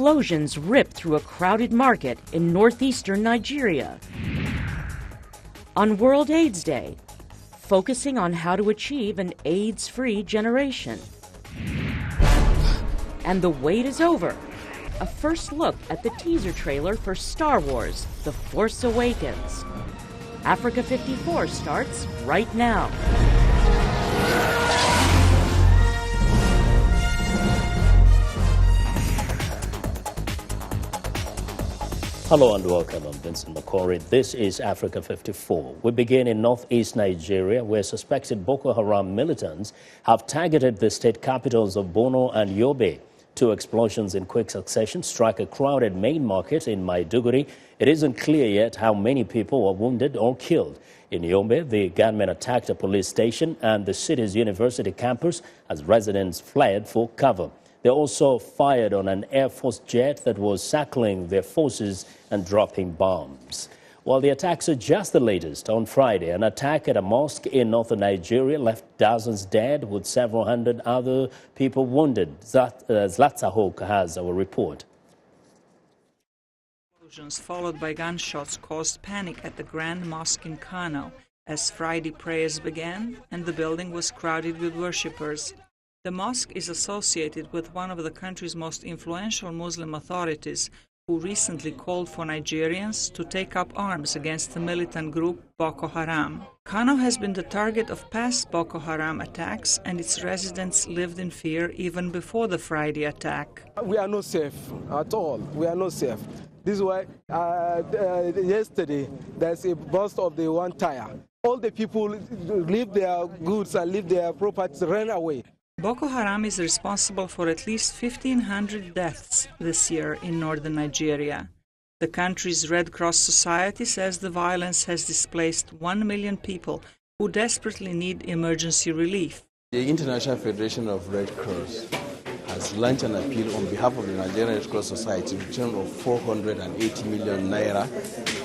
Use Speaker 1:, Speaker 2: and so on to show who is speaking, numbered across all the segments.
Speaker 1: explosions rip through a crowded market in northeastern Nigeria. On World AIDS Day, focusing on how to achieve an AIDS-free generation. And the wait is over. A first look at the teaser trailer for Star Wars: The Force Awakens. Africa 54 starts right now.
Speaker 2: Hello and welcome. I'm Vincent McCory. This is Africa 54. We begin in northeast Nigeria, where suspected Boko Haram militants have targeted the state capitals of Borno and Yobe. Two explosions in quick succession struck a crowded main market in Maiduguri. It isn't clear yet how many people were wounded or killed. In Yobe, the gunmen attacked a police station and the city's university campus as residents fled for cover. They also fired on an Air Force jet that was circling their forces and dropping bombs. While the attacks are just the latest, on Friday, an attack at a mosque in northern Nigeria left dozens dead with several hundred other people wounded. Zlatsa Hoke has our report.
Speaker 3: Explosions followed by gunshots caused panic at the Grand Mosque in Kano as Friday prayers began and the building was crowded with worshippers. The mosque is associated with one of the country's most influential Muslim authorities, who recently called for Nigerians to take up arms against the militant group Boko Haram. Kano has been the target of past Boko Haram attacks, and its residents lived in fear even before the Friday attack.
Speaker 4: We are not safe at all. We are not safe. This is why yesterday there's a burst of the one tire. All the people leave their goods and leave their properties, ran away.
Speaker 3: Boko Haram is responsible for at least 1,500 deaths this year in northern Nigeria. The country's Red Cross Society says the violence has displaced 1 million people who desperately need emergency relief.
Speaker 5: The International Federation of Red Cross has launched an appeal on behalf of the Nigerian Red Cross Society in terms of 480 million naira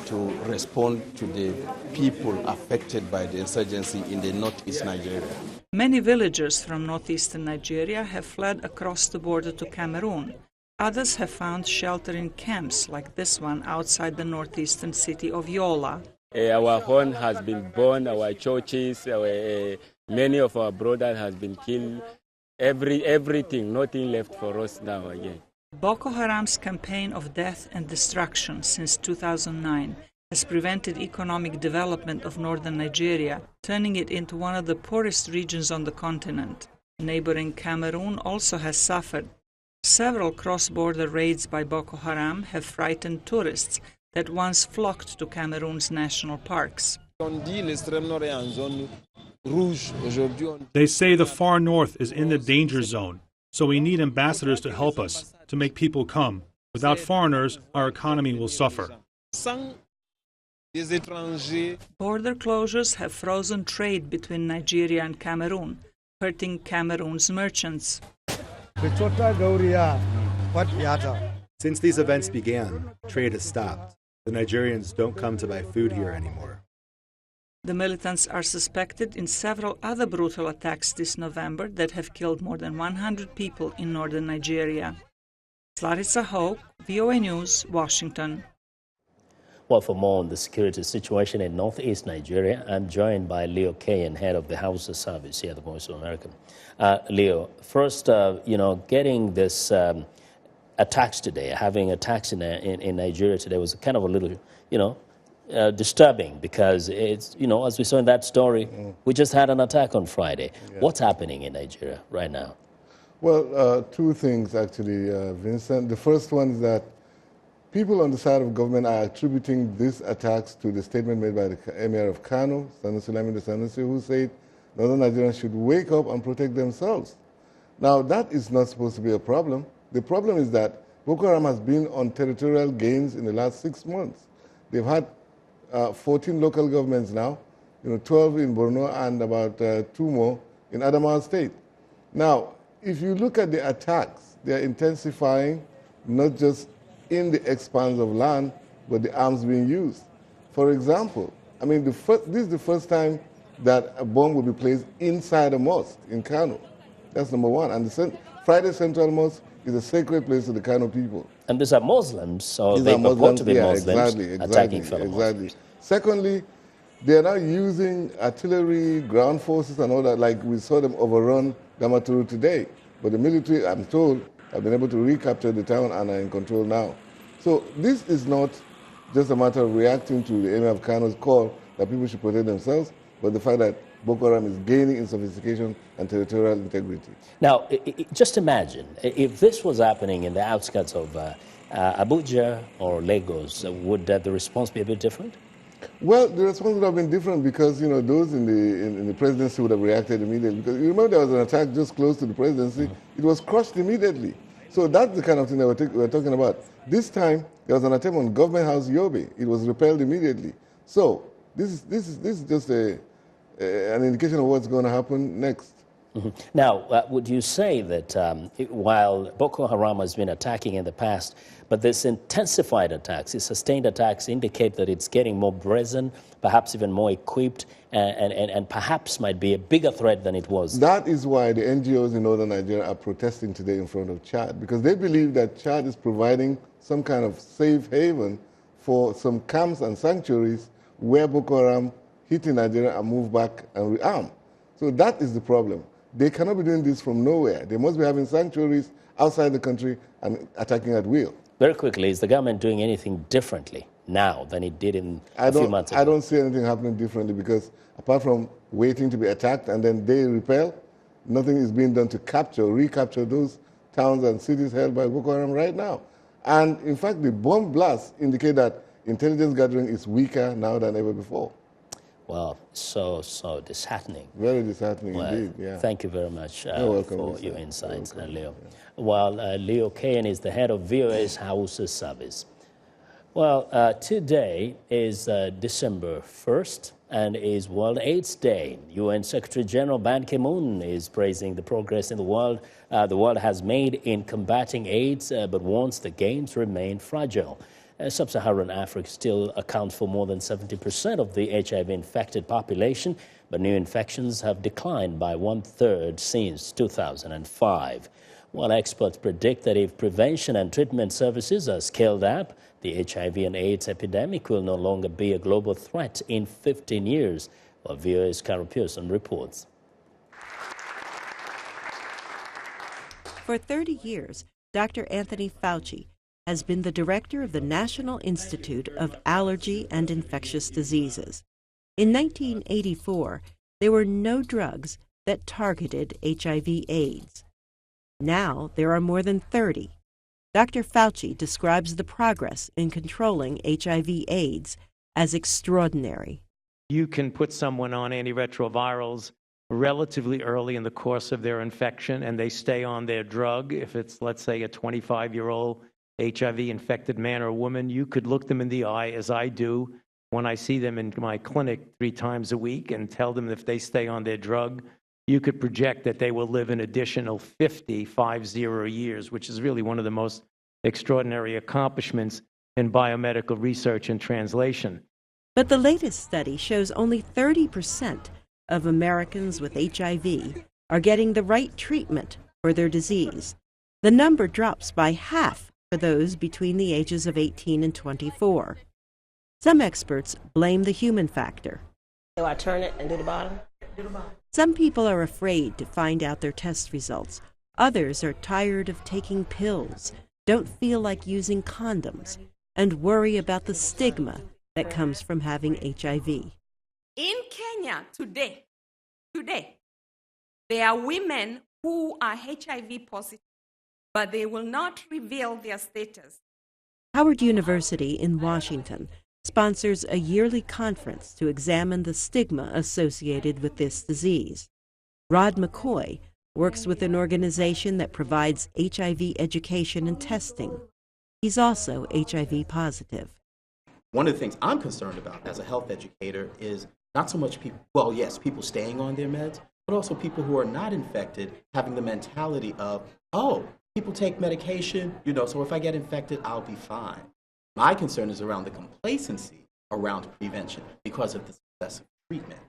Speaker 5: to respond to the people affected by the insurgency in the northeast Nigeria.
Speaker 3: Many villagers from northeastern Nigeria have fled across the border to Cameroon. Others have found shelter in camps like this one outside the northeastern city of Yola.
Speaker 6: Our home has been burned, our churches, many of our brothers have been killed. Everything, nothing left for us now again.
Speaker 3: Boko Haram's campaign of death and destruction since 2009 has prevented economic development of northern Nigeria, turning it into one of the poorest regions on the continent. Neighboring Cameroon also has suffered. Several cross-border raids by Boko Haram have frightened tourists that once flocked to Cameroon's national parks.
Speaker 7: They say the far north is in the danger zone, so we need ambassadors to help us, to make people come. Without foreigners, our economy will suffer.
Speaker 3: Border closures have frozen trade between Nigeria and Cameroon, hurting Cameroon's merchants.
Speaker 8: Since these events began, trade has stopped. The Nigerians don't come to buy food here anymore.
Speaker 3: The militants are suspected in several other brutal attacks this November that have killed more than 100 people in northern Nigeria. Zlatsa Hoke, VOA News, Washington.
Speaker 2: Well, for more on the security situation in northeast Nigeria, I'm joined by Leo Kayen, head of the Hausa Service here at the Voice of America. Leo, first, getting this attacks today, having attacks in Nigeria today was kind of a little, disturbing because it's, as we saw in that story, we just had an attack on Friday. Yeah. What's happening in Nigeria right now?
Speaker 9: Well, two things actually, Vincent. The first one is that people on the side of government are attributing these attacks to the statement made by the Emir of Kano, Sanusi Lamido Sanusi, who said northern Nigerians should wake up and protect themselves. Now, that is not supposed to be a problem. The problem is that Boko Haram has been on territorial gains in the last 6 months. They've had 14 local governments now, 12 in Borno and about 2 more in Adamawa State. Now, if you look at the attacks, they are intensifying not just in the expanse of land, but the arms being used. For example, this is the first time that a bomb will be placed inside a mosque in Kano. That's number one. And the Friday Central Mosque is a sacred place to the Kano people.
Speaker 2: And these are Muslims, or
Speaker 9: These
Speaker 2: they
Speaker 9: are
Speaker 2: purport
Speaker 9: Muslims,
Speaker 2: to be
Speaker 9: yeah,
Speaker 2: Muslims,
Speaker 9: exactly,
Speaker 2: attacking fellow
Speaker 9: exactly.
Speaker 2: Muslims.
Speaker 9: Secondly, they are now using artillery, ground forces, and all that, like we saw them overrun Damaturu today. But the military, I'm told, have been able to recapture the town and are in control now. So this is not just a matter of reacting to the Emir of Kano's call that people should protect themselves, but the fact that Boko Haram is gaining in sophistication and territorial integrity.
Speaker 2: Now, just imagine, if this was happening in the outskirts of Abuja or Lagos, would the response be a bit different?
Speaker 9: Well, the response would have been different because, you know, those in the presidency would have reacted immediately. Because you remember there was an attack just close to the presidency. It was crushed immediately. So that's the kind of thing that we're talking about. This time, there was an attempt on Government House Yobe. It was repelled immediately. So this is just an indication of what's going to happen next.
Speaker 2: Mm-hmm. Now, would you say that while Boko Haram has been attacking in the past, but this intensified attacks, these sustained attacks indicate that it's getting more brazen, perhaps even more equipped, and perhaps might be a bigger threat than it was?
Speaker 9: That is why the NGOs in northern Nigeria are protesting today in front of Chad, because they believe that Chad is providing some kind of safe haven for some camps and sanctuaries where Boko Haram hit in Nigeria and move back and rearm. So that is the problem. They cannot be doing this from nowhere. They must be having sanctuaries outside the country and attacking at will.
Speaker 2: Very quickly, is the government doing anything differently now than it did in a few months ago?
Speaker 9: I don't see anything happening differently because apart from waiting to be attacked and then they repel, nothing is being done to recapture those towns and cities held by Boko Haram right now. And in fact, the bomb blasts indicate that intelligence gathering is weaker now than ever before.
Speaker 2: Well, so disheartening.
Speaker 9: Very disheartening indeed,
Speaker 2: yeah. Thank you very much for your insights, Leo.
Speaker 9: Yeah.
Speaker 2: Well, Leo Kane is the head of VOA's Hausa service. Well, today is December 1st and is World AIDS Day. UN Secretary General Ban Ki-moon is praising the progress in the world has made in combating AIDS, but warns the gains remain fragile. Sub-Saharan Africa still accounts for more than 70% of the HIV-infected population, but new infections have declined by 1/3 since 2005. While experts predict that if prevention and treatment services are scaled up, the HIV and AIDS epidemic will no longer be a global threat in 15 years. Well, VOA's Carol Pearson reports.
Speaker 10: For 30 years, Dr. Anthony Fauci has been the director of the National Institute of Allergy and Infectious Diseases. In 1984, there were no drugs that targeted HIV/AIDS. Now there are more than 30. Dr. Fauci describes the progress in controlling HIV/AIDS as extraordinary.
Speaker 11: You can put someone on antiretrovirals relatively early in the course of their infection, and they stay on their drug. If it's, let's say, a 25-year-old HIV-infected man or woman, you could look them in the eye, as I do when I see them in my clinic 3 times a week, and tell them if they stay on their drug, you could project that they will live an additional 50 years, which is really one of the most extraordinary accomplishments in biomedical research and translation.
Speaker 10: But the latest study shows only 30% of Americans with HIV are getting the right treatment for their disease. The number drops by half for those between the ages of 18 and 24. Some experts blame the human factor.
Speaker 12: So I turn it and do the bottom? Do the bottom.
Speaker 10: Some people are afraid to find out their test results. Others are tired of taking pills, don't feel like using condoms, and worry about the stigma that comes from having HIV.
Speaker 13: In Kenya today, there are women who are HIV positive, but they will not reveal their status.
Speaker 10: Howard University in Washington sponsors a yearly conference to examine the stigma associated with this disease. Rod McCoy works with an organization that provides HIV education and testing. He's also HIV positive.
Speaker 14: One of the things I'm concerned about as a health educator is not so much people, well, yes, people staying on their meds, but also people who are not infected having the mentality of, oh, people take medication, so if I get infected, I'll be fine. My concern is around the complacency around prevention because of the success of treatment.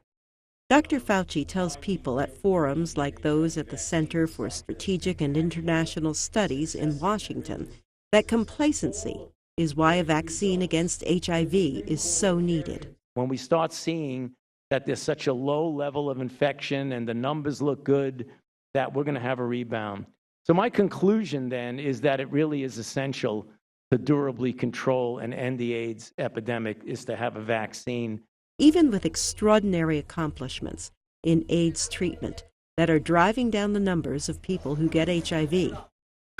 Speaker 10: Dr. Fauci tells people at forums like those at the Center for Strategic and International Studies in Washington that complacency is why a vaccine against HIV is so needed.
Speaker 11: When we start seeing that there's such a low level of infection and the numbers look good, that we're going to have a rebound. So my conclusion then is that it really is essential to durably control and end the AIDS epidemic is to have a vaccine.
Speaker 10: Even with extraordinary accomplishments in AIDS treatment that are driving down the numbers of people who get HIV,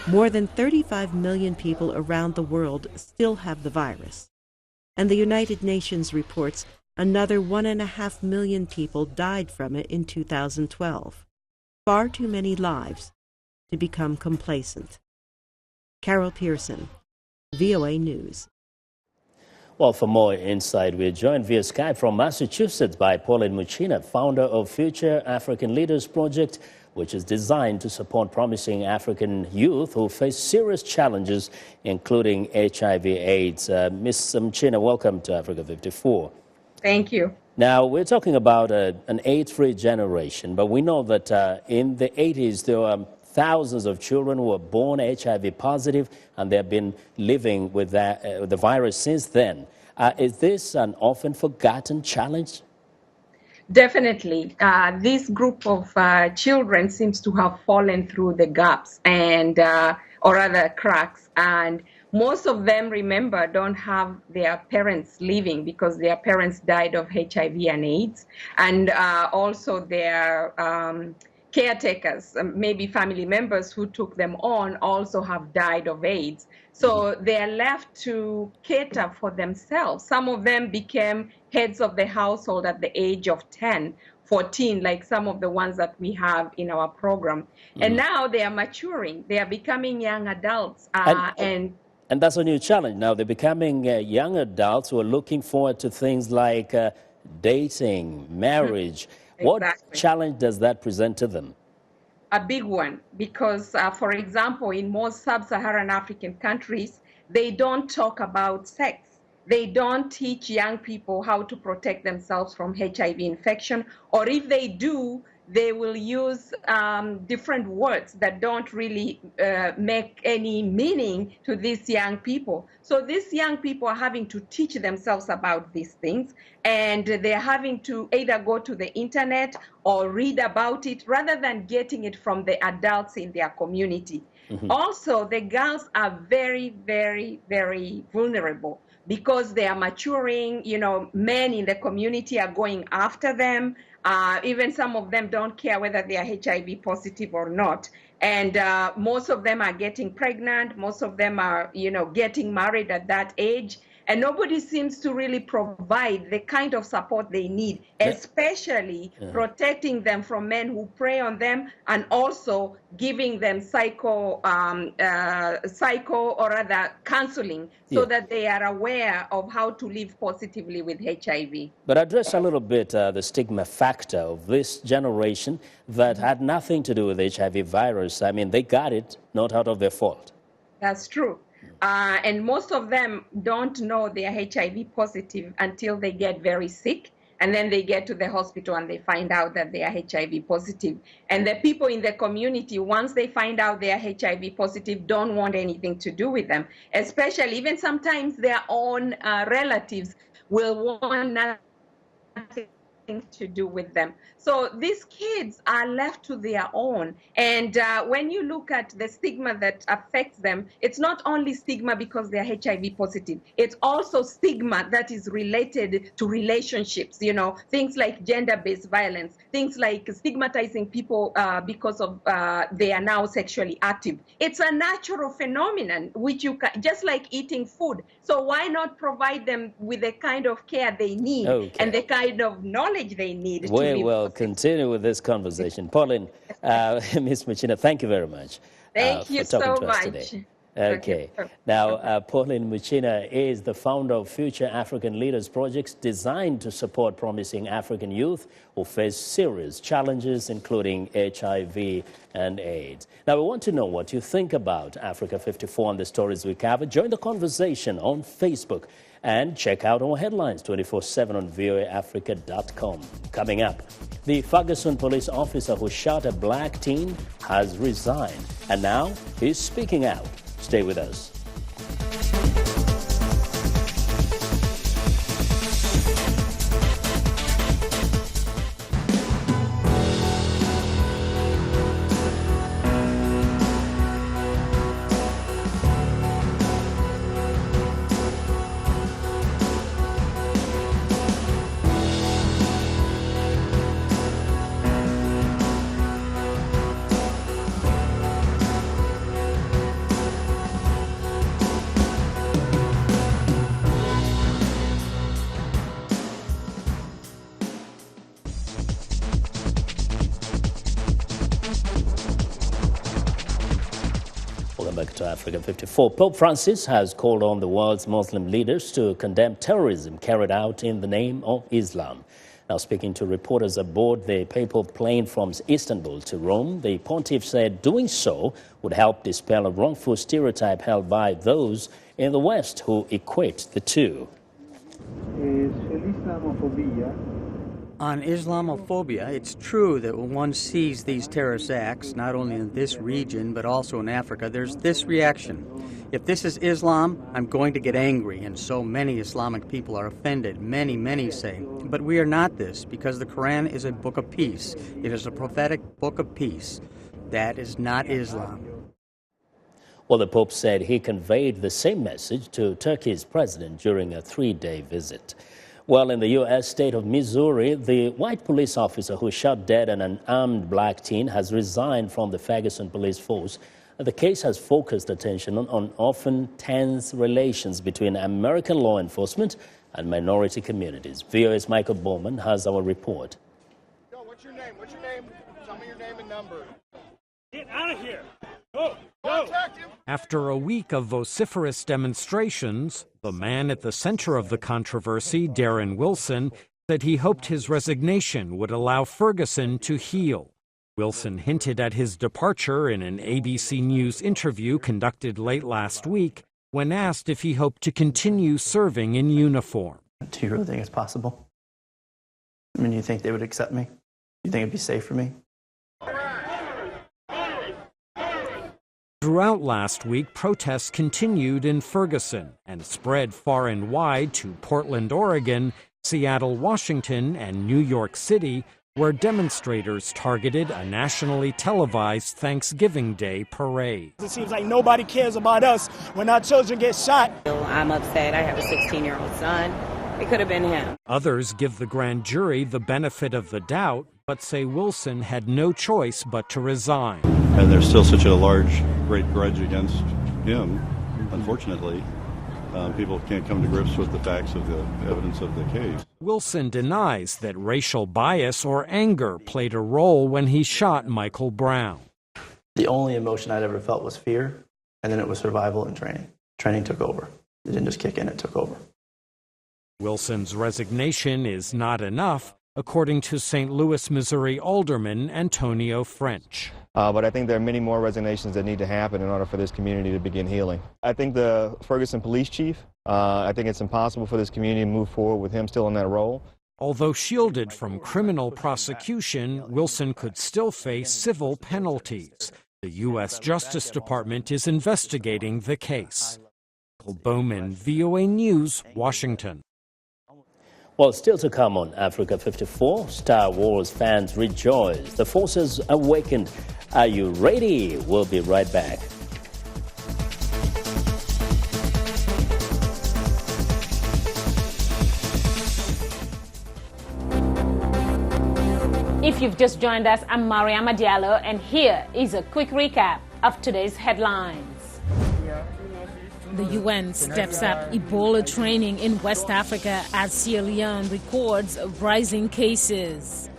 Speaker 10: more than 35 million people around the world still have the virus. And the United Nations reports another 1.5 million people died from it in 2012. Far too many lives to become complacent. Carol Pearson, VOA News.
Speaker 2: Well, for more insight, we're joined via Skype from Massachusetts by Pauline Muchina, founder of Future African Leaders Project, which is designed to support promising African youth who face serious challenges, including HIV/AIDS. Ms. Muchina, welcome to Africa 54.
Speaker 15: Thank you.
Speaker 2: Now, we're talking about an AIDS-free generation, but we know that in the 80s, there were thousands of children who were born HIV positive, and they've been living with the virus since then. Is this an often forgotten challenge?
Speaker 15: Definitely. This group of children seems to have fallen through the gaps and, or rather cracks, and most of them, remember, don't have their parents living because their parents died of HIV and AIDS, and also their caretakers, maybe family members who took them on, also have died of AIDS. So they're left to cater for themselves. Some of them became heads of the household at the age of 10, 14, like some of the ones that we have in our program. And now they are maturing. They are becoming young adults.
Speaker 2: And that's a new challenge. Now they're becoming young adults who are looking forward to things like dating, marriage. What challenge does that present to them?
Speaker 15: A big one, because, for example, in most sub-Saharan African countries, they don't talk about sex. They don't teach young people how to protect themselves from HIV infection, or if they do, they will use different words that don't really make any meaning to these young people. So these young people are having to teach themselves about these things, and they're having to either go to the internet or read about it rather than getting it from the adults in their community. Also, the girls are very, very, very vulnerable because they are maturing. You know, men in the community are going after them. Even some of them don't care whether they are HIV positive or not. And most of them are getting pregnant. Most of them are, you know, getting married at that age. And nobody seems to really provide the kind of support they need, especially protecting them from men who prey on them, and also giving them psycho or rather counseling so that they are aware of how to live positively with HIV.
Speaker 2: But address a little bit the stigma factor of this generation that had nothing to do with HIV virus. I mean, they got it, not out of their fault.
Speaker 15: That's true. And most of them don't know they are HIV positive until they get very sick. And then they get to the hospital and they find out that they are HIV positive. And the people in the community, once they find out they are HIV positive, don't want anything to do with them. Especially, even sometimes their own relatives will want nothing to do with them. So these kids are left to their own. And when you look at the stigma that affects them, it's not only stigma because they are HIV positive. It's also stigma that is related to relationships, you know, things like gender-based violence, things like stigmatizing people because of they are now sexually active. It's a natural phenomenon, which you can, just like eating food. So why not provide them with the kind of care they need and the kind of knowledge they need?
Speaker 2: We'll continue with this conversation. Pauline, Ms. Muchina, thank you very much.
Speaker 15: Thank you
Speaker 2: for talking
Speaker 15: so
Speaker 2: to us
Speaker 15: much.
Speaker 2: Today. Okay. Now, Pauline Muchina is the founder of Future African Leaders Projects, designed to support promising African youth who face serious challenges, including HIV and AIDS. Now, we want to know what you think about Africa 54 and the stories we cover. Join the conversation on Facebook And check out our headlines 24/7 on voaafrica.com. Coming up, the Ferguson police officer who shot a black teen has resigned, and now he's speaking out. Stay with us. Back to Africa 54. Pope Francis has called on the world's Muslim leaders to condemn terrorism carried out in the name of Islam. Now, speaking to reporters aboard the papal plane from Istanbul to Rome, the pontiff said doing so would help dispel a wrongful stereotype held by those in the West who equate the two.
Speaker 16: On Islamophobia, it's true that when one sees these terrorist acts, not only in this region but also in Africa, there's this reaction. If this is Islam, I'm going to get angry, and so many Islamic people are offended. Many say. But we are not this, because the Quran is a book of peace. It is a prophetic book of peace. That is not Islam.
Speaker 2: Well, the Pope said he conveyed the same message to Turkey's president during a 3-day visit. Well, in the U.S. state of Missouri, the white police officer who shot dead an unarmed black teen has resigned from the Ferguson police force. The case has focused attention on often tense relations between American law enforcement and minority communities. VOA's Michael Bowman has our report.
Speaker 17: Yo, what's your name? What's your name? Tell me your name and number. Get out of here. Go. Contact him.
Speaker 18: After a week of vociferous demonstrations, the man at the center of the controversy, Darren Wilson, said he hoped his resignation would allow Ferguson to heal. Wilson hinted at his departure in an ABC News interview conducted late last week when asked if he hoped to continue serving in uniform.
Speaker 19: Do you really think it's possible? I mean, you think they would accept me? You think it'd be safe for me?
Speaker 18: Throughout last week, protests continued in Ferguson and spread far and wide to Portland, Oregon, Seattle, Washington, and New York City, where demonstrators targeted a nationally televised Thanksgiving Day parade.
Speaker 17: It seems like nobody cares about us when our children get shot.
Speaker 12: I'm upset. I have a 16-year-old son. It could have been him.
Speaker 18: Others give the grand jury the benefit of the doubt, but say Wilson had no choice but to resign.
Speaker 20: And there's still such a great grudge against him, unfortunately. People can't come to grips with the facts of the evidence of the case.
Speaker 18: Wilson denies that racial bias or anger played a role when he shot Michael Brown.
Speaker 19: The only emotion I'd ever felt was fear, and then it was survival and training. Training took over. It didn't just kick in, it took over.
Speaker 18: Wilson's resignation is not enough, according to St. Louis, Missouri Alderman Antonio French.
Speaker 21: But I think there are many more resignations that need to happen in order for this community to begin healing. I think the Ferguson police chief, I think it's impossible for this community to move forward with him still in that role.
Speaker 18: Although shielded from criminal prosecution, Wilson could still face civil penalties. The U.S. Justice Department is investigating the case. Michael Bowman, VOA News, Washington.
Speaker 2: Well, still to come on Africa 54, Star Wars fans rejoice. The forces awakened. Are you ready? We'll be right back.
Speaker 22: If you've just joined us, I'm Mariama Diallo, and here is a quick recap of today's headlines.
Speaker 23: The UN steps up Ebola training in West Africa as Sierra Leone records rising cases.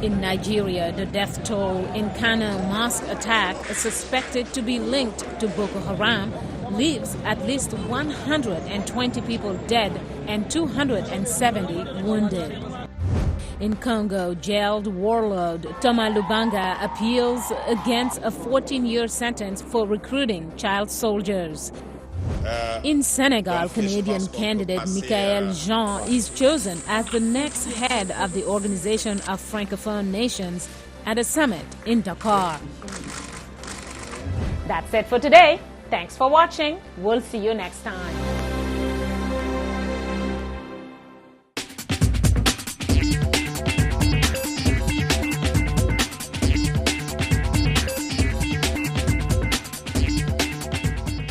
Speaker 23: In Nigeria, the death toll in Kano mosque attack is suspected to be linked to Boko Haram leaves at least 120 people dead and 270 wounded. In Congo, jailed warlord Thomas Lubanga appeals against a 14-year sentence for recruiting child soldiers. In Senegal, Canadian candidate Michael Jean is chosen as the next head of the Organization of Francophone Nations at a summit in Dakar.
Speaker 22: That's it for today. Thanks for watching. We'll see you next time.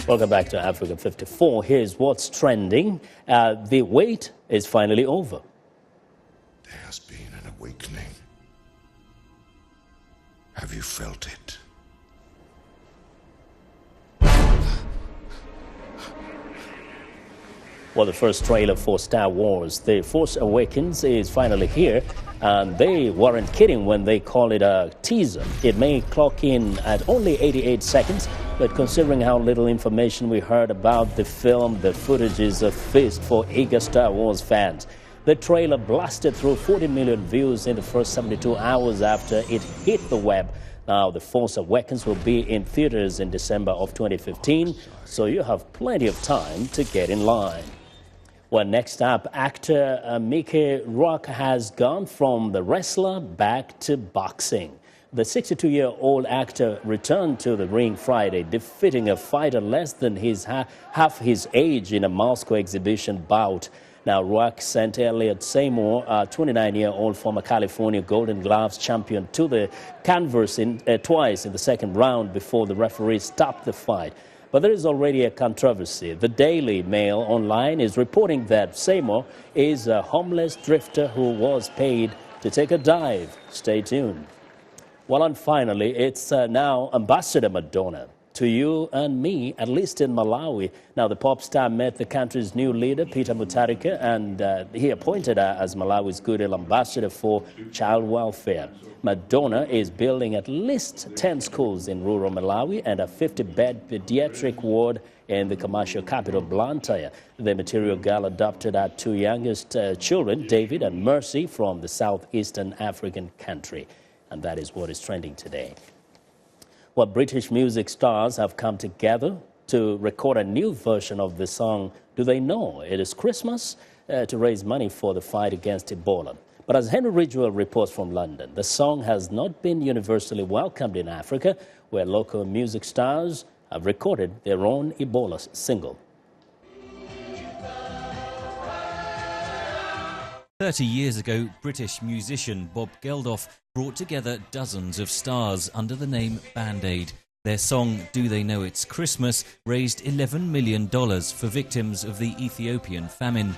Speaker 2: Welcome back to Africa 54. Here's what's trending. The wait is finally over.
Speaker 1: There has been an awakening. Have you felt it?
Speaker 2: Well, the first trailer for Star Wars, The Force Awakens, is finally here. And they weren't kidding when they call it a teaser. It may clock in at only 88 seconds, but considering how little information we heard about the film, the footage is a feast for eager Star Wars fans. The trailer blasted through 40 million views in the first 72 hours after it hit the web. Now, The Force Awakens will be in theaters in December of 2015, so you have plenty of time to get in line. Well, next up, actor Mickey Rourke has gone from the wrestler back to boxing. The 62-year-old actor returned to the ring Friday, defeating a fighter less than half his age in a Moscow exhibition bout. Now, Rourke sent Elliot Seymour, a 29-year-old former California Golden Gloves champion, to the canvas twice in the second round before the referee stopped the fight. But there is already a controversy. The Daily Mail online is reporting that Seymour is a homeless drifter who was paid to take a dive. Stay tuned. Well, and finally, it's now Ambassador Madonna. To you and me, at least in Malawi. Now, the pop star met the country's new leader, Peter Mutharika, and he appointed her as Malawi's Goodwill Ambassador for Child Welfare. Madonna is building at least 10 schools in rural Malawi and a 50-bed pediatric ward in the commercial capital, Blantyre. The Material Girl adopted her two youngest children, David and Mercy, from the southeastern African country. And that is what is trending today. Well, British music stars have come together to record a new version of the song, Do They Know It Is Christmas, to raise money for the fight against Ebola. But as Henry Ridgewell reports from London, the song has not been universally welcomed in Africa, where local music stars have recorded their own Ebola single.
Speaker 4: 30 years ago, British musician Bob Geldof brought together dozens of stars under the name Band Aid. Their song, Do They Know It's Christmas, raised $11 million for victims of the Ethiopian famine.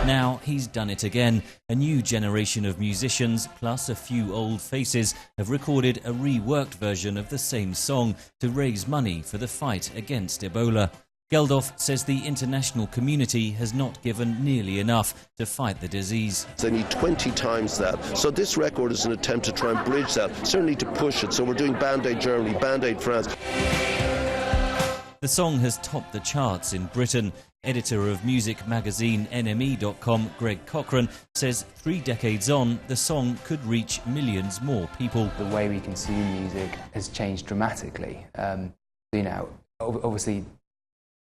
Speaker 4: Now he's done it again. A new generation of musicians, plus a few old faces, have recorded a reworked version of the same song to raise money for the fight against Ebola. Geldof says the international community has not given nearly enough to fight the disease.
Speaker 5: They need 20 times that. So this record is an attempt to try and bridge that, certainly to push it. So we're doing Band Aid Germany, Band Aid France.
Speaker 4: The song has topped the charts in Britain. Editor of music magazine NME.com, Greg Cochran, says 3 decades on, the song could reach millions more people.
Speaker 24: The way we consume music has changed dramatically. Obviously,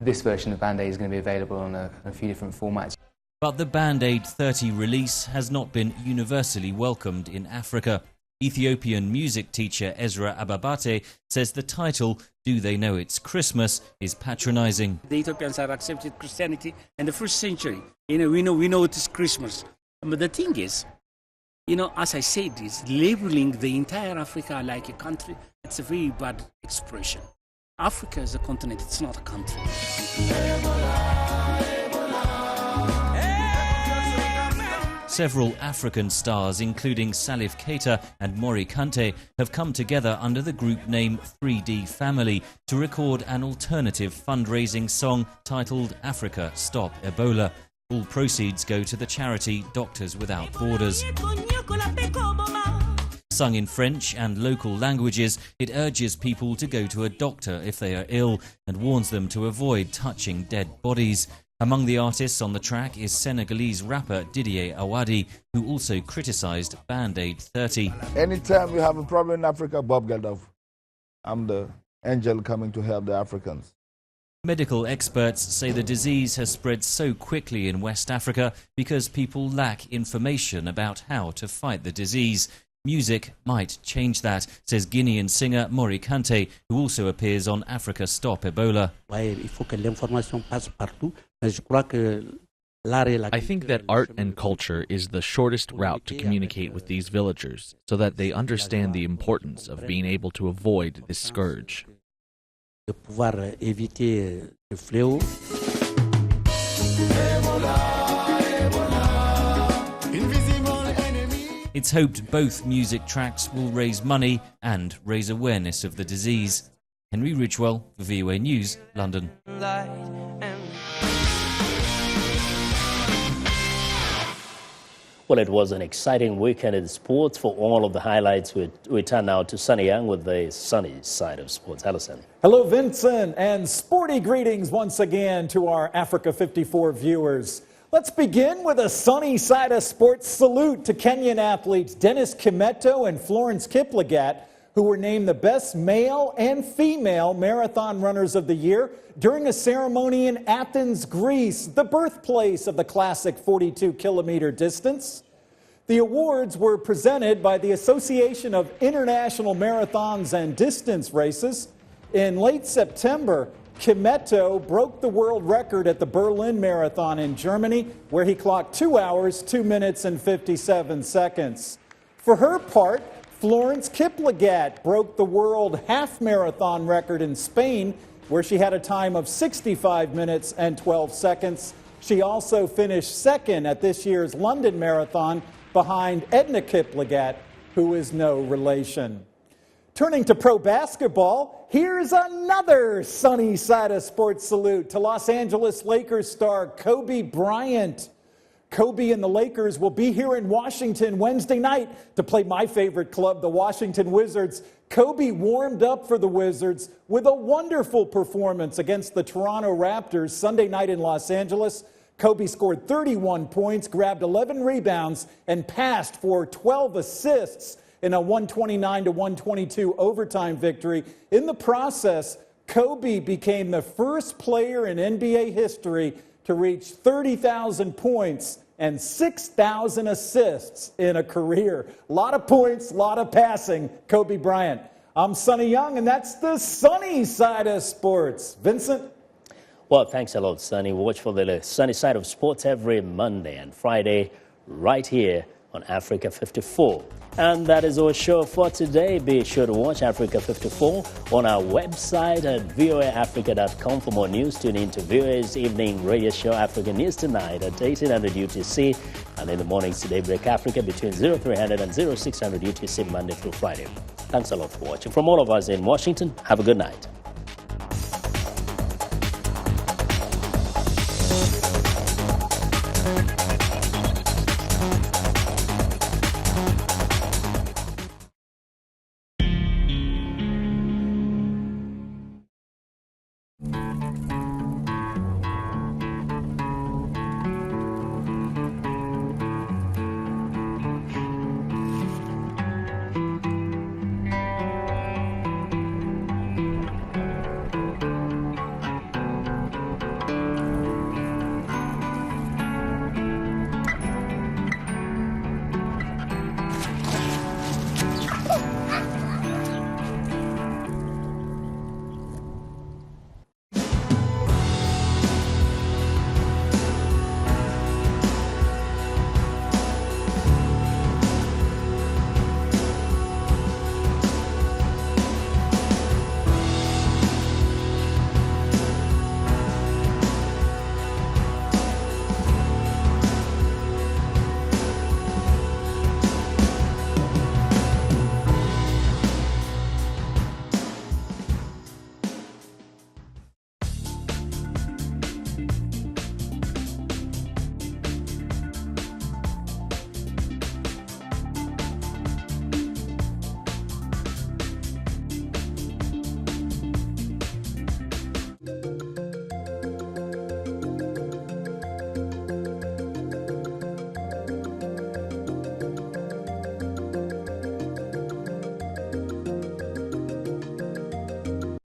Speaker 24: this version of Band Aid is going to be available on a few different formats.
Speaker 4: But the Band Aid 30 release has not been universally welcomed in Africa. Ethiopian music teacher Ezra Ababate says the title, Do They Know It's Christmas, is patronizing.
Speaker 25: The Ethiopians have accepted Christianity in the first century. We know it is Christmas. But the thing is, as I said, is labeling the entire Africa like a country, it's a very bad expression. Africa is a continent, it's not a country.
Speaker 4: Several African stars, including Salif Keita and Mori Kante, have come together under the group name 3D Family to record an alternative fundraising song titled Africa Stop Ebola. All proceeds go to the charity Doctors Without Borders. Sung in French and local languages, it urges people to go to a doctor if they are ill and warns them to avoid touching dead bodies. Among the artists on the track is Senegalese rapper Didier Awadi, who also criticised Band Aid 30.
Speaker 26: Anytime you have a problem in Africa, Bob Geldof
Speaker 3: I'm the angel coming to help the Africans.
Speaker 4: Medical experts say the disease has spread so quickly in West Africa because people lack information about how to fight the disease. Music might change that, says Guinean singer Mori Kante, who also appears on Africa Stop Ebola.
Speaker 6: I think that art and culture is the shortest route to communicate with these villagers so that they understand the importance of being able to avoid this scourge.
Speaker 4: It's hoped both music tracks will raise money and raise awareness of the disease. Henry Ridgewell, for VOA News, London.
Speaker 2: Well, it was an exciting weekend in sports. For all of the highlights, we turn now to Sunny Young with the sunny side of sports. Allison.
Speaker 7: Hello, Vincent, and sporty greetings once again to our Africa 54 viewers. Let's begin with a sunny side of sports salute to Kenyan athletes Dennis Kimeto and Florence Kiplagat, who were named the best male and female marathon runners of the year during a ceremony in Athens, Greece, the birthplace of the classic 42-kilometer distance. The awards were presented by the Association of International Marathons and Distance Races. In late September, Kimeto broke the world record at the Berlin Marathon in Germany, where he clocked 2 hours, 2 minutes, and 57 seconds. For her part, Florence Kiplagat broke the world half marathon record in Spain, where she had a time of 65 minutes and 12 seconds. She also finished second at this year's London Marathon behind Edna Kiplagat, who is no relation. Turning to pro basketball, here's another sunny side of sports salute to Los Angeles Lakers star Kobe Bryant. Kobe and the Lakers will be here in Washington Wednesday night to play my favorite club, the Washington Wizards. Kobe warmed up for the Wizards with a wonderful performance against the Toronto Raptors Sunday night in Los Angeles. Kobe scored 31 points, grabbed 11 rebounds, and passed for 12 assists in a 129-122 overtime victory. In the process, Kobe became the first player in NBA history to reach 30,000 points and 6,000 assists in a career. A lot of points, a lot of passing. Kobe Bryant. I'm Sunny Young, and that's the sunny side of sports. Vincent?
Speaker 2: Well, thanks a lot, Sunny. Watch for the sunny side of sports every Monday and Friday right here on Africa 54. And that is our show for today. Be sure to watch Africa 54 on our website at voaafrica.com for more news. Tune in to VOA's evening radio show, African News Tonight, at 1800 UTC. And in the mornings today, Break Africa between 0300 and 0600 UTC, Monday through Friday. Thanks a lot for watching. From all of us in Washington, have a good night.